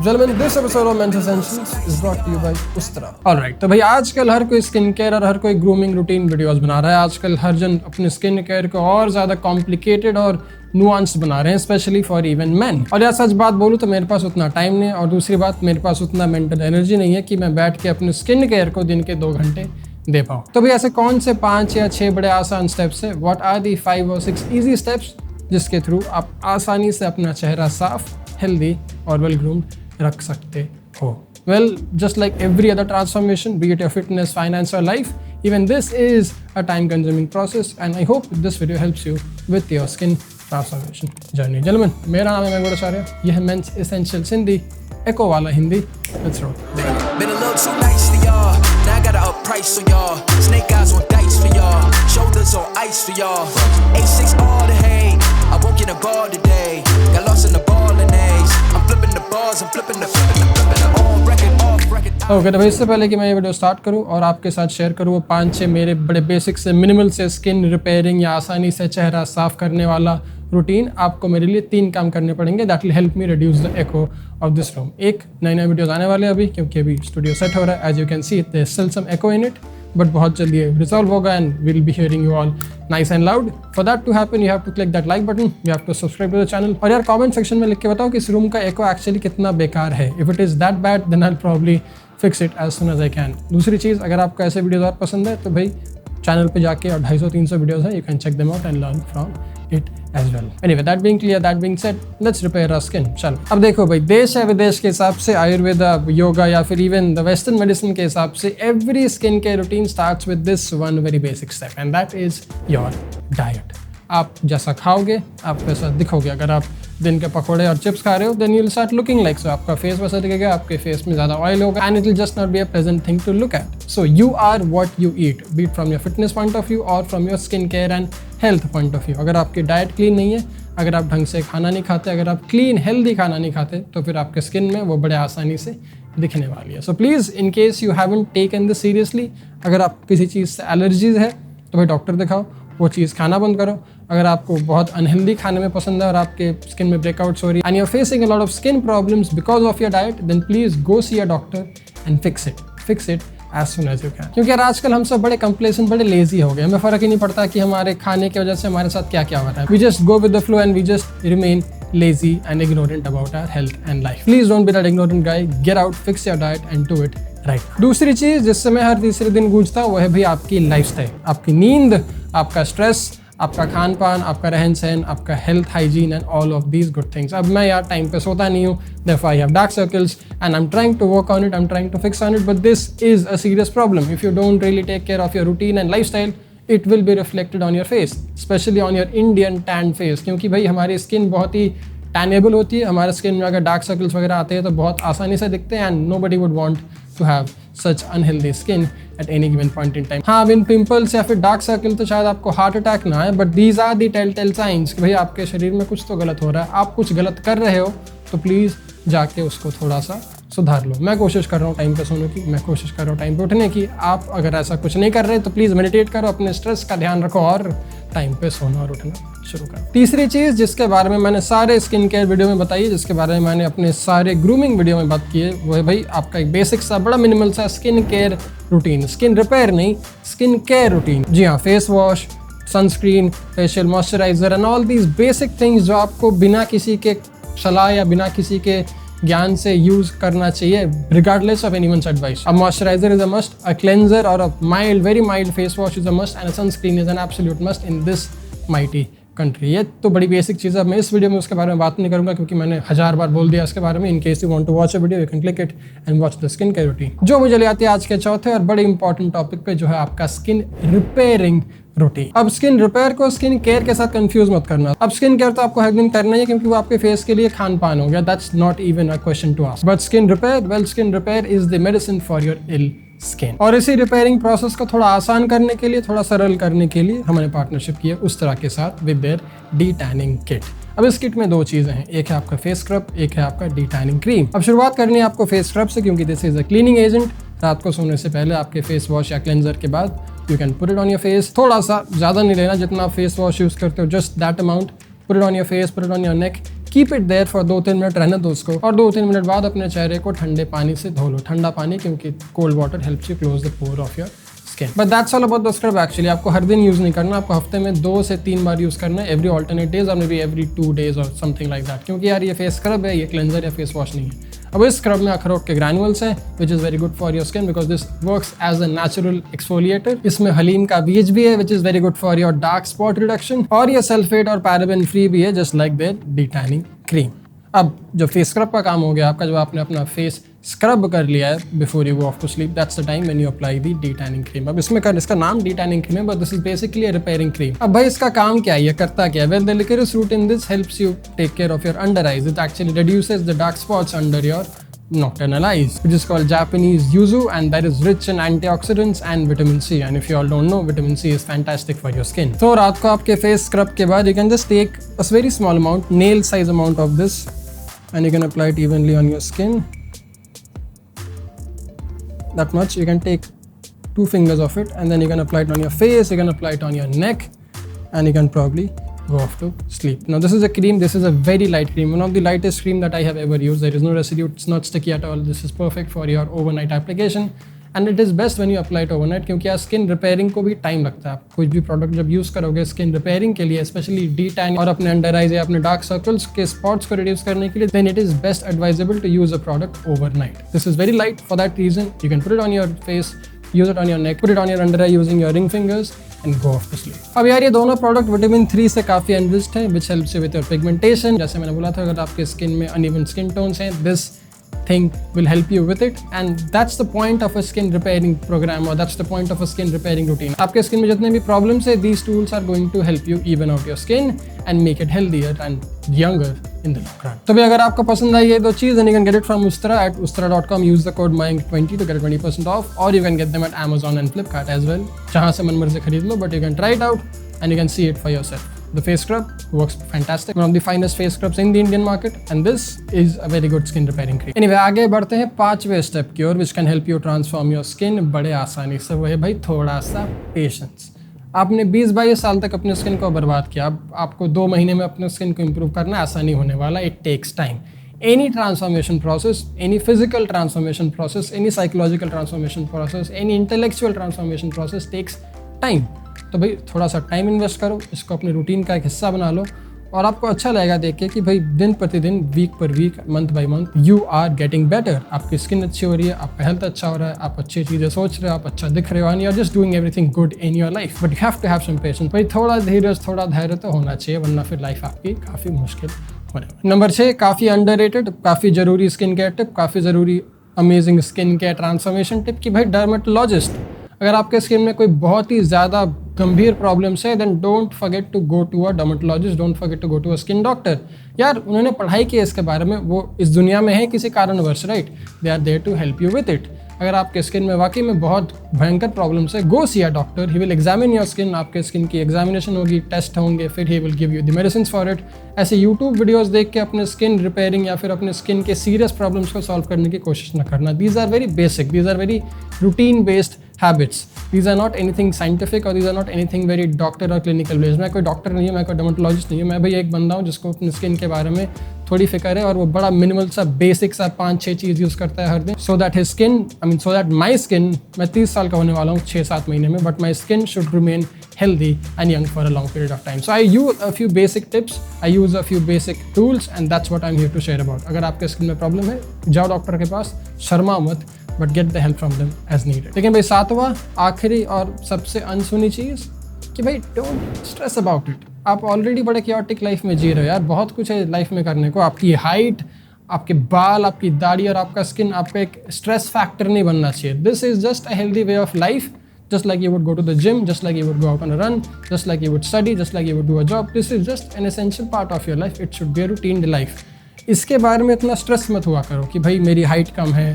Gentlemen, this episode of Men's Essentials is brought to you by Ustra. Alright, तो भाई आजकल हर कोई skin care और हर कोई ग्रूमिंग रूटीन वीडियोस बना रहा है। आजकल हर जन अपने स्किन केयर को और ज़्यादा कॉम्प्लिकेटेड और नुआंस्ड बना रहे हैं, स्पेशली फॉर इवन मैन। और यार सच बात बोलूँ तो मेरे पास उतना टाइम नहीं है, और दूसरी बात मेरे पास उतना मेंटल एनर्जी नहीं है कि मैं बैठ के अपने स्किन केयर को दिन के 2 घंटे दे पाऊँ। तो भाई ऐसे कौन से 5 या 6 बड़े आसान स्टेप्स है, व्हाट आर दी 5 और 6 ईजी स्टेप्स जिसके थ्रू आप आसानी से अपना चेहरा साफ, हेल्दी और वेल ग्रूम्ड रख सकते हो। Well, just like every other transformation, be it your fitness, finance or life, even this is a time-consuming process, and I hope this video helps you with your skin transformation journey. Gentlemen, मेरा नाम है मैंक भट्टाचार्य, यह है Men's Essentials Hindi, एको वाला Hindi. Let's roll. Been a little too nice for y'all. Now I got a up price for y'all. Snake eyes on dice for y'all. Shoulders on ice for y'all. A6 all the hate. I won't get a ball today. Got lost in the ball and A's. I'm flipping the balls. I'm flipping the on record, off record. Okay, तो भाई इससे पहले कि मैं ये video start करूं और आपके साथ शेयर करूं वो 5-6 मेरे बड़े बेसिक से मिनिमल से स्किन रिपेयरिंग या आसानी से चेहरा साफ करने वाला रूटीन, आपको मेरे लिए 3 काम करने पड़ेंगे that will help me reduce the echo of this room. एक, नए वीडियोस आने वाले हैं अभी, क्योंकि अभी स्टूडियो सेट हो रहा है। As you can see there is still some echo in it, but बहुत जल्दी ये रिजॉल्व होगा and will be hearing you all nice and loud. For that to happen you have to click that like button, you have to subscribe to the channel, और यार comment section में लिख के बताओ कि इस रूम का एको एक्चुअली कितना बेकार है। If it is that bad then I will probably fix it as soon as I can. दूसरी चीज़, अगर आपको ऐसे वीडियोज़ और पसंद है तो भाई चैनल पे जाके और 250-300 वीडियोज़ हैं, you can check them out and learn from it as well. Anyway, that being clear, that being said, let's repair our skin. चलो अब देखो भाई, देश या विदेश के हिसाब से, आयुर्वेदा, योगा या फिर इवन द वेस्टर्न मेडिसिन के हिसाब से, every skin care routine starts with this one very basic step and that is your diet. आप जैसा खाओगे आप वैसा दिखोगे। अगर आप दिन के पकौड़े और चिप्स खा रहे हो then you will start looking like so, आपका फेस वैसा दिखेगा, आपके फेस में ज़्यादा ऑयल होगा and it will just not be a pleasant thing to look at. So you are what you eat, be it from your fitness point of view और from your skin care and health point of view. अगर आपकी diet clean नहीं है, अगर आप ढंग से खाना नहीं खाते, अगर आप क्लीन हेल्दी खाना नहीं खाते, तो फिर आपके स्किन में वो बड़े आसानी से दिखने वाली है। So please, in case you haven't taken this seriously, अगर आप किसी चीज़ से एलर्जीज है तो भाई डॉक्टर दिखाओ, वो चीज़ खाना बंद करो। अगर आपको बहुत अनहेल्दी खाने में पसंद है और आपके स्किन में ब्रेकआउट्स हो रही है and you are facing a lot of skin problems because of your diet, then please go see a doctor and fix it as soon as you can. क्योंकि यार आजकल हम सब बड़े कंप्लेसेंट, बड़े लेजी हो गए, हमें फ़र्क ही नहीं पड़ता कि हमारे खाने की वजह से हमारे साथ क्या क्या हो रहा है। We just go with the flow and we just remain lazy and ignorant about our health and life. Please don't be that ignorant guy. Get out, fix your diet and do it right. दूसरी चीज़ जिससे मैं हर तीसरे दिन गूंजता हूँ वो है भाई आपकी लाइफस्टाइल, आपकी नींद, आपका स्ट्रेस, आपका खान पान, आपका रहन सहन, आपका health hygiene and all of these good things. अब मैं यार टाइम पे सोता नहीं हूँ, therefore I have dark circles and I'm trying to work on it, I'm trying to fix on it, but this is a serious problem. If you don't really take care of your routine and lifestyle, it will be reflected on your face, especially on your Indian tan face, क्योंकि भाई हमारी skin बहुत ही टैनेबल होती है। हमारे skin में अगर dark circles वगैरह आते हैं तो बहुत आसानी से दिखते हैं and nobody would want to have such unhealthy skin at any given point in time. हाँ, अब इन पिंपल्स या फिर डार्क सर्कल तो शायद आपको हार्ट अटैक ना आए, but these are the tell signs कि भाई आपके शरीर में कुछ तो गलत हो रहा है, आप कुछ गलत कर रहे हो, तो प्लीज़ जाके उसको थोड़ा सा सुधार लो। मैं कोशिश कर रहा हूँ टाइम पे सोने की, मैं कोशिश कर रहा हूँ टाइम पे उठने की। आप अगर ऐसा कुछ नहीं कर रहे तो प्लीज़ मेडिटेट करो, अपने स्ट्रेस का ध्यान रखो और टाइम पे सोना और उठना शुरू करो। तीसरी चीज़ जिसके बारे में मैंने सारे स्किन केयर वीडियो में बताई है, जिसके बारे में मैंने अपने सारे ग्रूमिंग वीडियो में बात की है, वो है भाई आपका एक बेसिक सा बड़ा मिनिमल सा skin care routine. Skin repair नहीं, स्किन केयर रूटीन। जी हाँ, face wash, sunscreen, facial moisturiser and all these basic things जो आपको बिना किसी के सलाह या बिना किसी के ज्ञान से यूज करना चाहिए, regardless of anyone's advice. A moisturiser is a must, a cleanser और a mild, very mild face wash is a must and a sunscreen is an absolute must in this mighty country. ये तो बड़ी basic चीज़ है। मैं इस video में उसके बारे में बात नहीं करूंगा क्योंकि मैंने 1000 बार बोल दिया इसके बारे में। In case you want to watch a video you can click it and watch the skin care routine. जो मुझे ले आती है आज के चौथे और बड़े इंपॉर्टेंट टॉपिक पे, जो है आपका स्किन रिपेयरिंग रूटीन। अब स्किन रिपेयर को स्किन केयर के साथ कंफ्यूज मत करना। अब स्किन केयर तो आपको हर दिन करना ही है क्योंकि वो आपके फेस के लिए खान पान हो गया, that's not even a question to ask. But skin repair, well skin repair is the medicine for your ill skin. और इसी रिपेयरिंग प्रोसेस को थोड़ा आसान करने के लिए, थोड़ा सरल करने के लिए हमने पार्टनरशिप की है उस तरह के साथ with their D tanning kit. अब इस किट में 2 चीज़ें हैं, एक है आपका फेस स्क्रब, एक है आपका डी टैनिंग क्रीम। अब शुरुआत करनी है आपको फेस स्क्रब से क्योंकि this is a cleaning agent. रात को सोने से पहले आपके फेस वॉश या क्लेंजर के बाद you can put it on your face. थोड़ा सा, ज़्यादा नहीं लेना, जितना आप फेस वॉश यूज़ करते हो just that amount. Put it on your face, put it on your neck, keep it there for 2-3 minute रहने दो उसको, और 2-3 मिनट बाद अपने चेहरे को ठंडे पानी से धो लो। ठंडा पानी, क्योंकि cold water helps you close the pore of your skin. But that's all about the scrub actually. आपको हर दिन यूज नहीं करना, आपको हफ्ते में 2 से 3 बार यूज करना है, एवरी ऑल्टरनेट डेज और मे बी एवरी 2 डेज और समथिंग लाइक दैट। क्योंकि यार ये फेस स्क्रब है, ये क्लेंजर या फेस वॉश नहीं है। अब इस स्क्रब में अखरोट के ग्रैनुअल्स हैं, which is very good for your skin because this works as a natural exfoliator. इसमें हलीम का बीज भी है, which is very good for your dark spot reduction, और ये सल्फेट और पैराबेन फ्री भी है, just like their detanning cream. अब जो फेस स्क्रब का काम हो गया आपका, जब आपने अपना फेस स्क्रब कर लिया है before you go off to sleep, that's the time when you apply the detanning cream. अब इसका नाम डिटैनिंग क्रीम है, but this is basically a repairing cream. अब भाई इसका काम क्या है, ये करता क्या है? Well, the liquorice root in this helps you take care of your under eyes. It actually reduces the dark spots under your nocturnal eyes, which is called Japanese yuzu, and that is rich in antioxidants and vitamin C. And if you all don't know, vitamin C is fantastic for your skin. So रात को आपके face scrub के बाद you can just take a very small amount, nail size amount of this, and you can apply it evenly on your skin. That much. You can take 2 fingers of it, and then you can apply it on your face, you can apply it on your neck, and you can probably go off to sleep. Now this is a cream, this is a very light cream, one of the lightest cream that I have ever used. There is no residue, it's not sticky at all. This is perfect for your overnight application, and it is best when you apply it overnight, क्योंकि यार skin repairing को भी time लगता है। आप कोई भी product जब यूज़ करोगे स्किन रिपेयरिंग के लिए, स्पेशली डिटैन और अपने अंडर आइज या अपने डार्क सर्कल्स के स्पॉट्स को रिड्यूस करने के लिए, then it is best advisable to use a product overnight. This is very light, for that reason you can put it on your face, use it on your neck, put it on your under eye using your ring fingers and go off to sleep. अब यार ये दोनों product vitamin 3 से काफ़ी enriched हैं, which helps you with your pigmentation. जैसे मैंने बोला था, अगर आपके स्किन में uneven skin tones हैं, this thing will help you with it, and that's the point of a skin repairing program, or that's the point of a skin repairing routine. आपके skin में जितने भी प्रॉब्लम्स है, these tools are going to help you even out your skin and make it healthier and younger in the long run. तो भी अगर आपको पसंद आई ये दो चीज़, then you can get it from Ustra at ustra.com. Use the code Mayank20 to get 20% off, or you can get them at Amazon and Flipkart as well. जहाँ से मन मर्जी से खरीद लो, but you can try it out and you can see it for yourself. The face scrub works fantastic, one of the finest face scrubs in the Indian market, and this is a very good skin repairing cream. Anyway, आगे बढ़ते हैं 5वें step की ओर, which can help you transform your skin बड़े आसानी से। वो है भाई थोड़ा सा patience। आपने 20-22 साल तक अपने स्किन को बर्बाद किया, अब आपको 2 महीने में अपने स्किन को इम्प्रूव करना आसान नहीं होने वाला। It takes time. Any transformation process, any physical transformation process, any psychological transformation process, any intellectual transformation process takes time. तो भाई थोड़ा सा टाइम इन्वेस्ट करो, इसको अपने रूटीन का एक हिस्सा बना लो, और आपको अच्छा लगेगा देख के कि भाई दिन प्रतिदिन, वीक पर week, month by month you are getting better. आपकी स्किन अच्छी हो रही है, आपका हेल्थ अच्छा हो रहा है, आप अच्छी चीज़ें सोच रहे हो, आप अच्छा दिख रहे हो, and you are just doing everything good in your life. But you have to have some patience. भाई थोड़ा धीरज, थोड़ा धैर्य तो होना चाहिए, वरना फिर लाइफ आपकी काफ़ी मुश्किल होने वाली। नंबर 6, काफ़ी अंडररेटेड, काफ़ी ज़रूरी स्किन केयर टिप, काफ़ी ज़रूरी amazing skin care transformation tip की भाई डर्मेटोलॉजिस्ट। अगर आपके स्किन में कोई बहुत ही ज़्यादा गंभीर प्रॉब्लम्स है, then don't forget to go to a dermatologist, don't forget to go to a skin doctor. यार उन्होंने पढ़ाई की है इसके बारे में, वो इस दुनिया में है किसी कारणवश, right? They are there to help you with it. अगर आपके स्किन में वाकई में बहुत भयंकर प्रॉब्लम्स है, go see a doctor, he will examine your skin. आपके स्किन की एग्जामिनेशन होगी, टेस्ट होंगे, फिर he will give you the medicine for it. ऐसे यूट्यूब वीडियोस देख के अपने स्किन रिपेयरिंग या फिर अपने स्किन के सीरियस प्रॉब्लम्स को सॉल्व करने की कोशिश न करना। These are very basic, these are very routine based habits, these are not anything scientific or these are not anything very doctor or clinical based. मैं कोई डॉक्टर नहीं हूँ, मैं कोई डर्मेटोलॉजिस्ट नहीं हूँ, मैं भाई एक बंदा हूँ जिसको अपनी स्किन के बारे में थोड़ी फिक्र है, और वो बड़ा मिनिमल सा बेसिक सा 5-6 चीज़ यूज़ करता है हर दिन, so that his skin, so that my skin, मैं 30 साल का होने वाला हूँ 6-7 महीने में, but my skin should remain healthy and young for a long period of time. So I use a few basic tips, I use a few basic tools, and that's what I'm here to share about. अगर आपके skin में problem है, जाओ doctor के पास, शर्मा मत, but get the help from them as needed. लेकिन भाई 7वां, आखिरी और सबसे अनसुनी चीज़ कि भाई डोंट स्ट्रेस अबाउट इट। आप ऑलरेडी बड़े क्योटिक लाइफ में जी रहे हो यार, बहुत कुछ है लाइफ में करने को। आपकी हाइट, आपके बाल, आपकी दाढ़ी और आपका स्किन आपका एक स्ट्रेस फैक्टर नहीं बनना चाहिए। This is just a healthy way of life, just like you would go to the gym, just like you would go out on a run, just like you would study, just like you would do a job. This is just an essential part of your life. It should be a routine life. इसके बारे में इतना stress मत हुआ करो कि भाई मेरी हाइट कम है,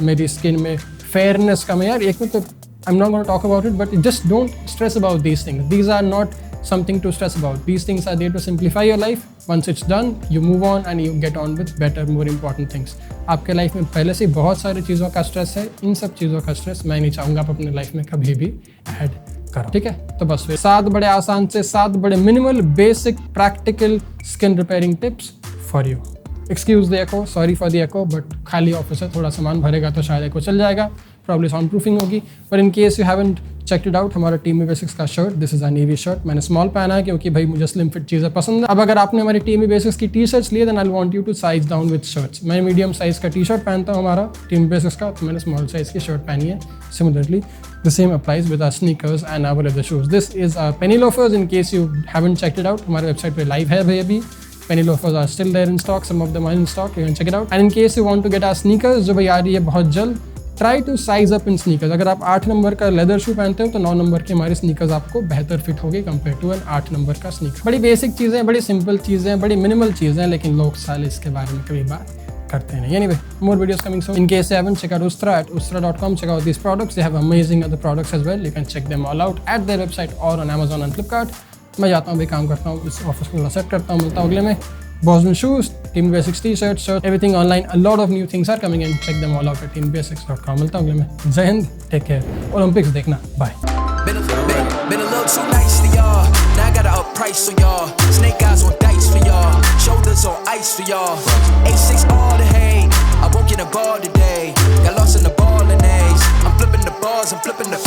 मेरी स्किन में फेयरनेस कम है। यार एक में तो I'm not going to talk about it, but just don't stress about these things. These are not something to stress about. These things are there to simplify your life. Once it's done, you move on and you get on with better, more important things. आपके life में पहले से बहुत सारी चीज़ों का stress है, इन सब चीज़ों का स्ट्रेस मैं नहीं चाहूँगा आप अपने लाइफ में कभी भी ऐड करो, ठीक है? तो बस 7 बड़े आसान से 7 बड़े minimal basic practical skin repairing tips for you. Excuse the echo, sorry for the echo, but खाली ऑफिस है, थोड़ा सामान भरेगा तो शायद एको चल जाएगा, प्रॉब्ली साउंड प्रूफिंग होगी। पर in case you haven't check it out, हमारा टीमी बेसिक्स का shirt, this is a navy shirt, मैंने स्मॉल पहना है क्योंकि भाई मुझे स्लिम फिट चीज़ें पसंद है। अब अगर आपने हमारी टीमी बेसिक्स की टी शर्ट्स लिए, then I want you to size down with shirts. मैं मीडियम साइज का टी शर्ट पहनता हूँ हमारा टीमी बेसिक्स का, तो मैंने स्मॉल साइज की शर्ट पहनी है। Similarly the same applies with our sneakers and our leather shoes. This is our penny loafers, in case you haven't checked it out, हमारे वेबसाइट पे लाइव है भाई अभी। penny loafers are still there in stock, some of them are in stock, you can check it out. And in case you want to get our sneakers, जो भाई आ रही है बहुत जल्द, try to size up in sneakers. अगर आप 8 number का leather शू पहनते हो तो 9 नंबर के हमारे स्नीकर्स आपको बेहतर फिट होगी कंपेयर टू एन 8 नंबर का स्नीकर। बड़ी बेसिक चीज़ें, बड़ी सिंपल चीज़ें, बड़ी मिनिमल चीज़ें, लेकिन लोग साले इसके बारे में कभी बात करते नहीं। Anyway, more videos coming soon. In case you haven't, check out Ustra at ustra.com. Check out these products. They have amazing other products as well. You can check them all out at their website or on Amazon and Flipkart. मैं जाता हूँ, भी काम करता हूँ, इस office को set करता हूँ, मिलता हूँ अगले में। Boseden shoes, Team Basics t-shirts, shirts, everything online. A lot of new things are coming in. Check them all out at teambasics.com. मिलता हूँ अगले में। जय हिंद, take care. Olympics देखना, bye. Been a little too nice for y'all. Now I gotta up price on y'all. Snake eyes on dice for y'all. Shoulders on ice for y'all. A6 all the hate. I won't get a ball today. Got lost in the ball and A's. I'm flipping the bars, I'm flipping the